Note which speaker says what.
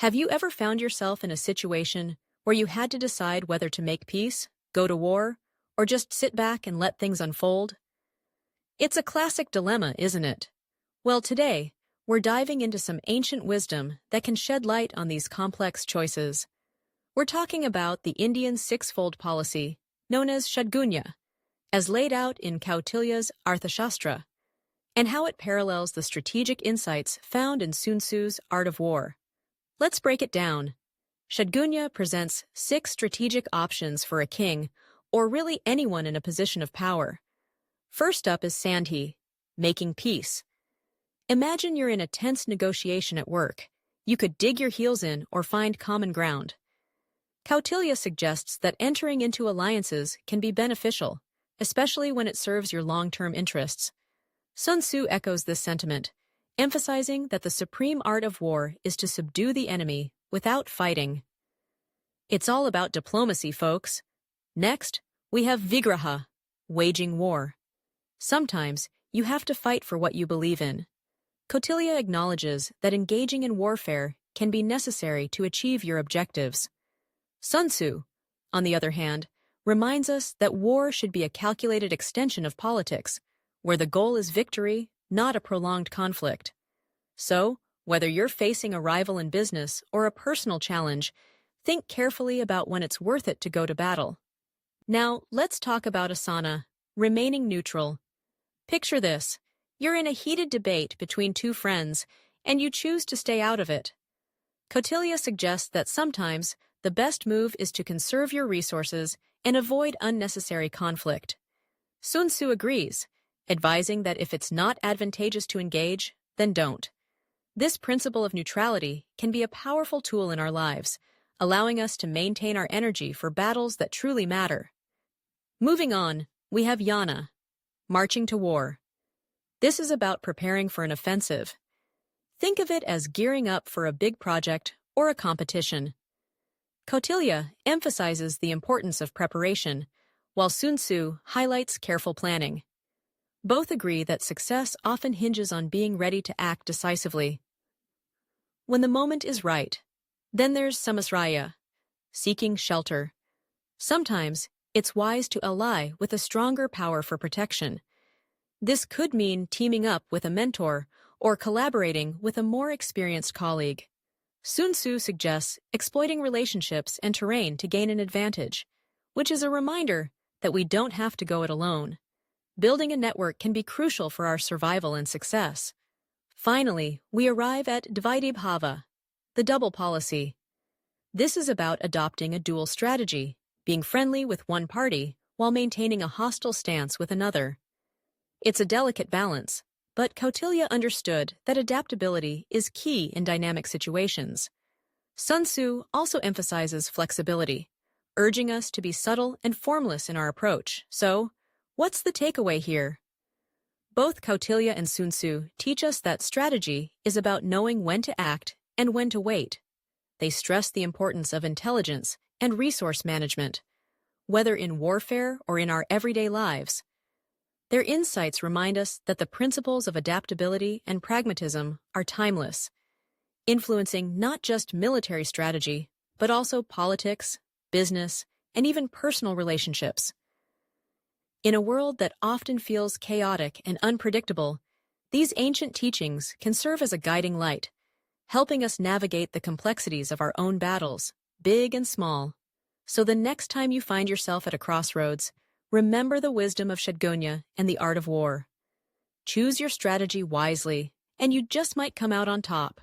Speaker 1: Have you ever found yourself in a situation where you had to decide whether to make peace, go to war, or just sit back and let things unfold? It's a classic dilemma, isn't it? Well, today, we're diving into some ancient wisdom that can shed light on these complex choices. We're talking about the Indian six-fold policy, known as Shadgunya, as laid out in Kautilya's Arthashastra, and how it parallels the strategic insights found in Sun Tzu's Art of War. Let's break it down. Shadgunya presents 6 strategic options for a king, or really anyone in a position of power. First up is Sandhi, making peace. Imagine you're in a tense negotiation at work. You could dig your heels in or find common ground. Kautilya suggests that entering into alliances can be beneficial, especially when it serves your long-term interests. Sun Tzu echoes this sentiment, emphasizing that the supreme art of war is to subdue the enemy without fighting. It's all about diplomacy, folks. Next, we have Vigraha, waging war. Sometimes, you have to fight for what you believe in. Kautilya acknowledges that engaging in warfare can be necessary to achieve your objectives. Sun Tzu, on the other hand, reminds us that war should be a calculated extension of politics, where the goal is victory, not a prolonged conflict. So, whether you're facing a rival in business or a personal challenge, think carefully about when it's worth it to go to battle. Now, let's talk about Asana, remaining neutral. Picture this. You're in a heated debate between two friends, and you choose to stay out of it. Kautilya suggests that sometimes the best move is to conserve your resources and avoid unnecessary conflict. Sun Tzu agrees, advising that if it's not advantageous to engage, then don't. This principle of neutrality can be a powerful tool in our lives, allowing us to maintain our energy for battles that truly matter. Moving on, we have Yana, marching to war. This is about preparing for an offensive. Think of it as gearing up for a big project or a competition. Kautilya emphasizes the importance of preparation, while Sun Tzu highlights careful planning. Both agree that success often hinges on being ready to act decisively when the moment is right. Then there's Samasraya, seeking shelter. Sometimes, it's wise to ally with a stronger power for protection. This could mean teaming up with a mentor or collaborating with a more experienced colleague. Sun Tzu suggests exploiting relationships and terrain to gain an advantage, which is a reminder that we don't have to go it alone. Building a network can be crucial for our survival and success. Finally, we arrive at Dvaidhibhava, the double policy. This is about adopting a dual strategy, being friendly with one party while maintaining a hostile stance with another. It's a delicate balance, but Kautilya understood that adaptability is key in dynamic situations. Sun Tzu also emphasizes flexibility, urging us to be subtle and formless in our approach. So, what's the takeaway here? Both Kautilya and Sun Tzu teach us that strategy is about knowing when to act and when to wait. They stress the importance of intelligence and resource management, whether in warfare or in our everyday lives. Their insights remind us that the principles of adaptability and pragmatism are timeless, influencing not just military strategy, but also politics, business, and even personal relationships. In a world that often feels chaotic and unpredictable, these ancient teachings can serve as a guiding light, helping us navigate the complexities of our own battles, big and small. So the next time you find yourself at a crossroads, remember the wisdom of Shadgunya and the art of war. Choose your strategy wisely, and you just might come out on top.